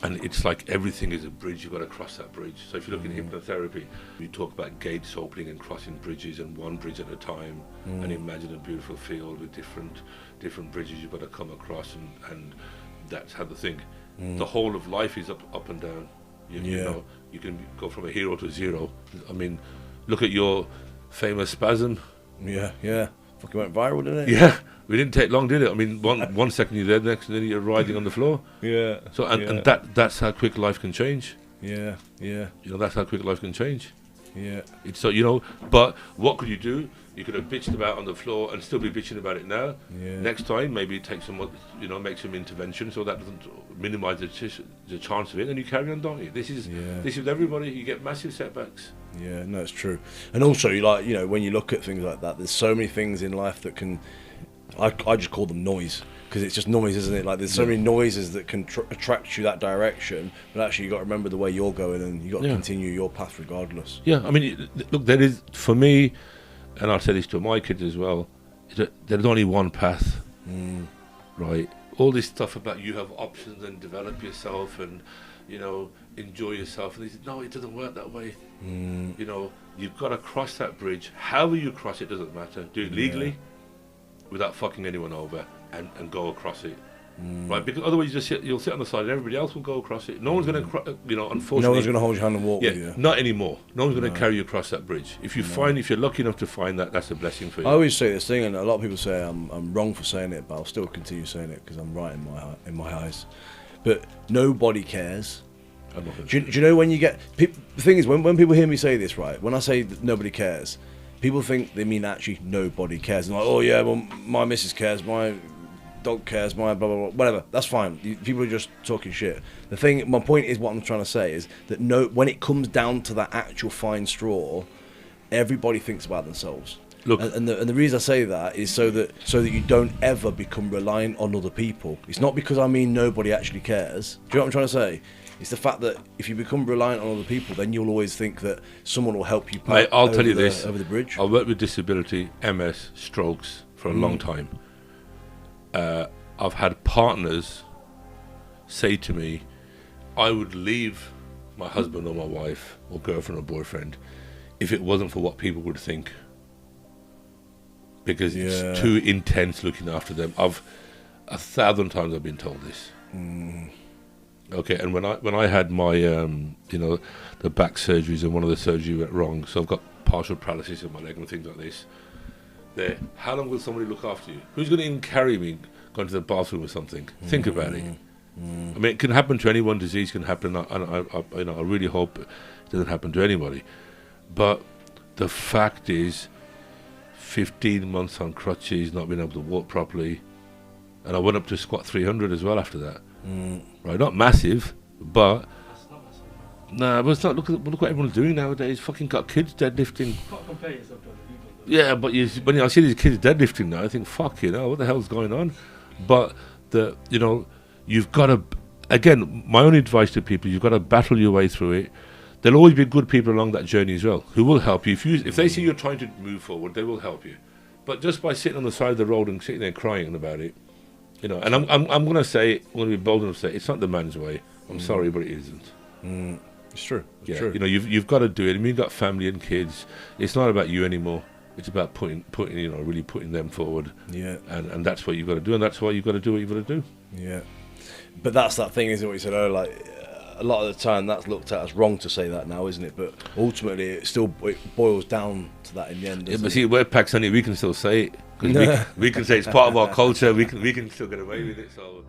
And it's like everything is a bridge. You've got to cross that bridge. So if you look in hypnotherapy, we talk about gates opening and crossing bridges, and one bridge at a time, and imagine a beautiful field with different bridges you've got to come across, and that's how the thing. The whole of life is up and down. You know, you can go from a hero to zero. I mean, look at your famous spasm. Yeah. Fucking went viral, didn't it? Yeah, we didn't take long, did it? I mean, one second you're there, next minute you're riding on the floor. Yeah. So and that's how quick life can change. Yeah. You know, that's how quick life can change. Yeah. It's so, you know, but what could you do? You could have bitched about on the floor and still be bitching about it now. Yeah. Next time, maybe take some, you know, make some intervention so that doesn't minimise the chance of it, and you carry on, don't you? This is with everybody. You get massive setbacks. Yeah, no, it's true. And also, you know, when you look at things like that, there's so many things in life that can, I just call them noise, because it's just noise, isn't it? Like, there's so many noises that can attract you that direction, but actually you got to remember the way you're going, and you got to continue your path regardless. Yeah, I mean, look, there is, for me, and I'll say this to my kids as well, is that there's only one path, right? All this stuff about you have options and develop yourself and, you know, enjoy yourself. And they said, no, it doesn't work that way. You know, you've got to cross that bridge. However you cross it doesn't matter. Do it legally, without fucking anyone over, and go across it. Right, because otherwise you'll sit on the side and everybody else will go across it. No one's going to, you know, unfortunately. No one's going to hold your hand and walk with you. Not anymore. No one's going to carry you across that bridge. If you if you're lucky enough to find that, that's a blessing for you. I always say this thing, and a lot of people say I'm wrong for saying it, but I'll still continue saying it because I'm right in my eyes. But nobody cares. Do you know when you get the thing is when people hear me say this, right? When I say that nobody cares, people think they mean actually nobody cares. And like, oh yeah, well my missus cares, my dog cares, my blah blah blah, whatever. That's fine. People are just talking shit. My point is, what I'm trying to say is that when it comes down to that actual fine straw, everybody thinks about themselves. Look, and the reason I say that is so that you don't ever become reliant on other people. It's not because I mean nobody actually cares. Do you know what I'm trying to say? It's the fact that if you become reliant on other people, then you'll always think that someone will help you I'll tell you this, over the bridge. I've worked with disability, MS, strokes for a long time. I've had partners say to me, I would leave my husband or my wife or girlfriend or boyfriend if it wasn't for what people would think, because it's too intense looking after them. 1,000 times I've been told this. Okay, and when I had my you know, the back surgeries, and one of the surgery went wrong, so I've got partial paralysis in my leg and things like this. How long will somebody look after you? Who's going to even carry me going to the bathroom or something? Think about it. I mean, it can happen to anyone. Disease can happen, and I really hope it doesn't happen to anybody. But the fact is, 15 months on crutches, not being able to walk properly, and I went up to squat 300 as well after that. Right, not massive, but nah, but it's not. Look what everyone's doing nowadays. Fucking got kids deadlifting. Can't compare yourself to other people, though. Yeah, but when I see these kids deadlifting now, I think, fuck, you know, what the hell's going on? But you know, you've got to. Again, my only advice to people: you've got to battle your way through it. There'll always be good people along that journey as well who will help you. If they see you're trying to move forward, they will help you. But just by sitting on the side of the road and sitting there crying about it, you know, and I'm going to say, I'm going to be bold enough to say, it's not the man's way. I'm sorry, but it isn't. It's true. It's true. You know, you've got to do it. I mean, you've got family and kids. It's not about you anymore. It's about putting you know, really putting them forward. Yeah. And that's what you've got to do, and that's why you've got to do what you've got to do. Yeah. But that's that thing, isn't it? What you said earlier, like, a lot of the time that's looked at as wrong to say that now, isn't it? But ultimately, it boils down to that in the end. Yeah, but see, we're Pakistani, we can still say it, because we can say it's part of our culture. We can still get away with it. So.